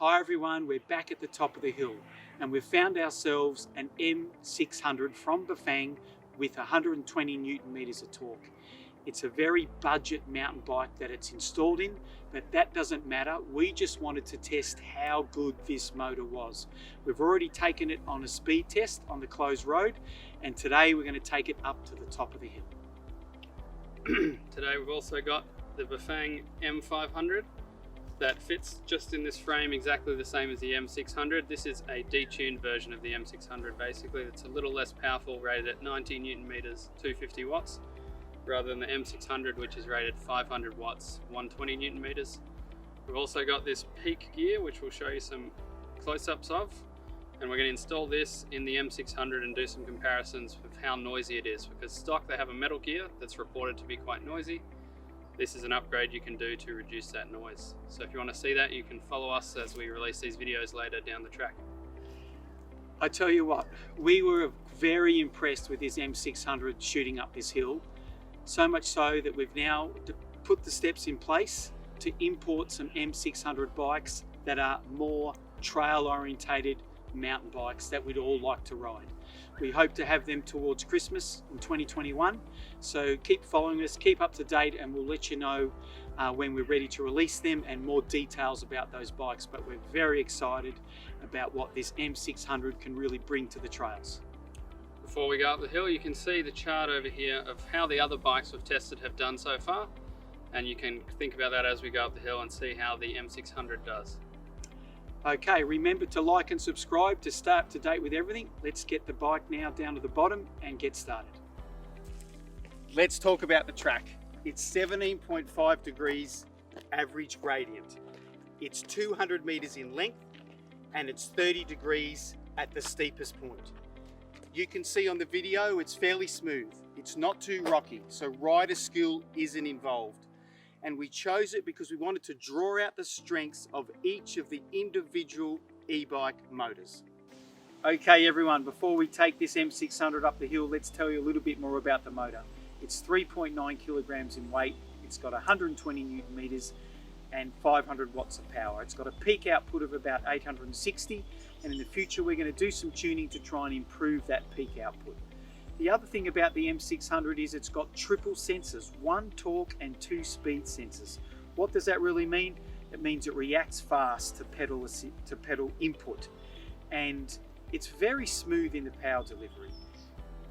Hi everyone, we're back at the top of the hill and we've found ourselves an M600 from Bafang with 120 Newton meters of torque. It's a very budget mountain bike that it's installed in, but that doesn't matter. We just wanted to test how good this motor was. We've already taken it on a speed test on the closed road, and today we're going to take it up to the top of the hill. Today we've also got the Bafang M500 that fits just in this frame exactly the same as the M600. This is a detuned version of the M600 basically. It's a little less powerful, rated at 90 Newton meters, 250 watts, rather than the M600 which is rated 500 watts, 120 Newton meters. We've also got this peak gear which we'll show you some close-ups of, and we're going to install this in the M600 and do some comparisons of how noisy it is, because stock they have a metal gear that's reported to be quite noisy. This is an upgrade you can do to reduce that noise. So if you want to see that, you can follow us as we release these videos later down the track. I tell you what, we were very impressed with this M600 shooting up this hill, so much so that we've now put the steps in place to import some M600 bikes that are more trail orientated mountain bikes that we'd all like to ride. We hope to have them towards Christmas in 2021, so keep following us, keep up to date, and we'll let you know when we're ready to release them and more details about those bikes. But we're very excited about what this M600 can really bring to the trails. Before we go up the hill, you can see the chart over here of how the other bikes we've tested have done so far, and you can think about that as we go up the hill and see how the M600 does. Okay, remember to like and subscribe to stay up to date with everything. Let's get the bike now down to the bottom and get started. Let's talk about the track. It's 17.5 degrees average gradient. It's 200 meters in length and it's 30 degrees at the steepest point. You can see on the video it's fairly smooth. It's not too rocky, so rider skill isn't involved. And we chose it because we wanted to draw out the strengths of each of the individual e-bike motors. Okay everyone, before we take this M600 up the hill, let's tell you a little bit more about the motor. It's 3.9 kilograms in weight, it's got 120 Newton meters and 500 watts of power. It's got a peak output of about 860, and in the future we're going to do some tuning to try and improve that peak output. The other thing about the M600 is it's got triple sensors, 1 torque and 2 speed sensors. What does that really mean? It means it reacts fast to pedal input, and it's very smooth in the power delivery.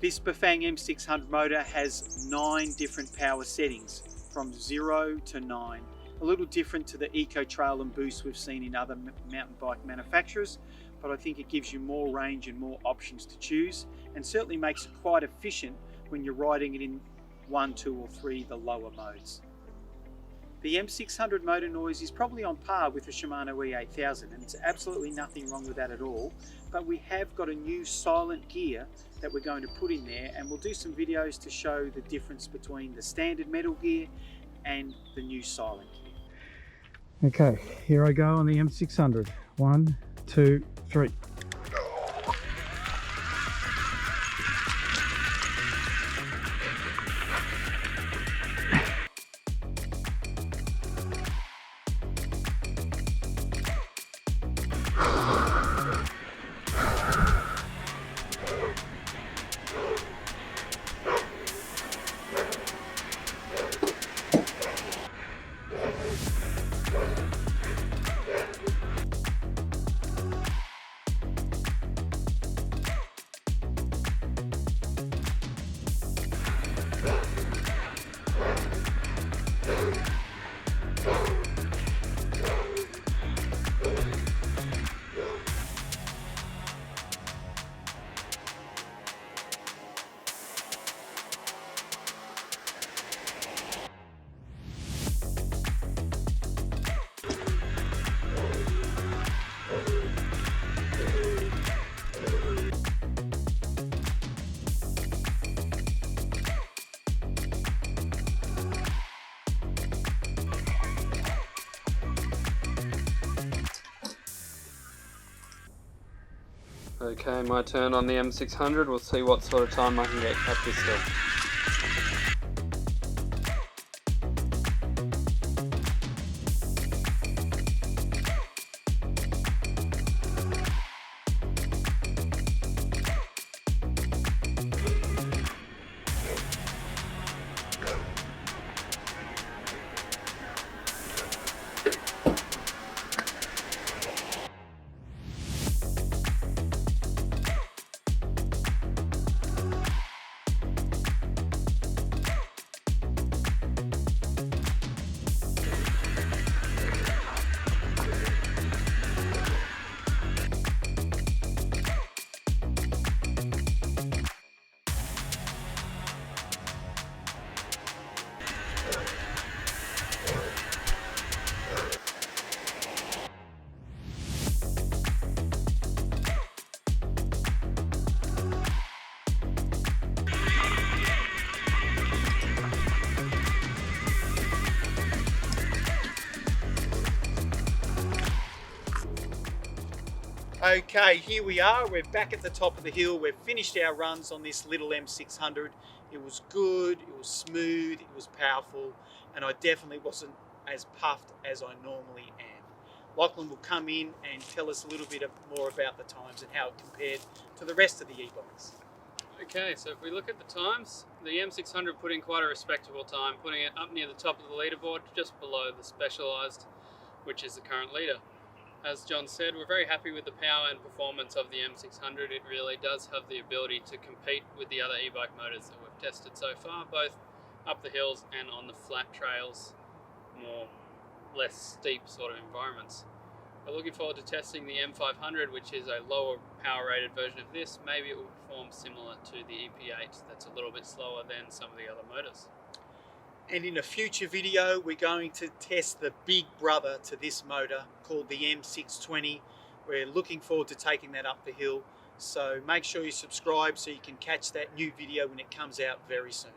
This Bafang M600 motor has 9 different power settings from 0 to 9. A little different to the Eco Trail and Boost we've seen in other mountain bike manufacturers, but I think it gives you more range and more options to choose, and certainly makes it quite efficient when you're riding it in 1, 2 or 3, the lower modes. The M600 motor noise is probably on par with the Shimano E8000, and it's absolutely nothing wrong with that at all, but we have got a new silent gear that we're going to put in there, and we'll do some videos to show the difference between the standard metal gear and the new silent gear. Okay, here I go on the M600. 1, 2, 3. Okay, my turn on the M600. We'll see what sort of time I can get up this hill. Okay, here we are. We're back at the top of the hill. We've finished our runs on this little M600. It was good, it was smooth, it was powerful, and I definitely wasn't as puffed as I normally am. Lachlan will come in and tell us a little bit more about the times and how it compared to the rest of the e-bikes. Okay, so if we look at the times, the M600 put in quite a respectable time, putting it up near the top of the leaderboard, just below the Specialized, which is the current leader. As John said, we're very happy with the power and performance of the M600. It really does have the ability to compete with the other e-bike motors that we've tested so far, both up the hills and on the flat trails, less steep sort of environments. We're looking forward to testing the M500, which is a lower power rated version of this. Maybe it will perform similar to the EP8 that's a little bit slower than some of the other motors. And in a future video, we're going to test the big brother to this motor called the M620. We're looking forward to taking that up the hill. So make sure you subscribe so you can catch that new video when it comes out very soon.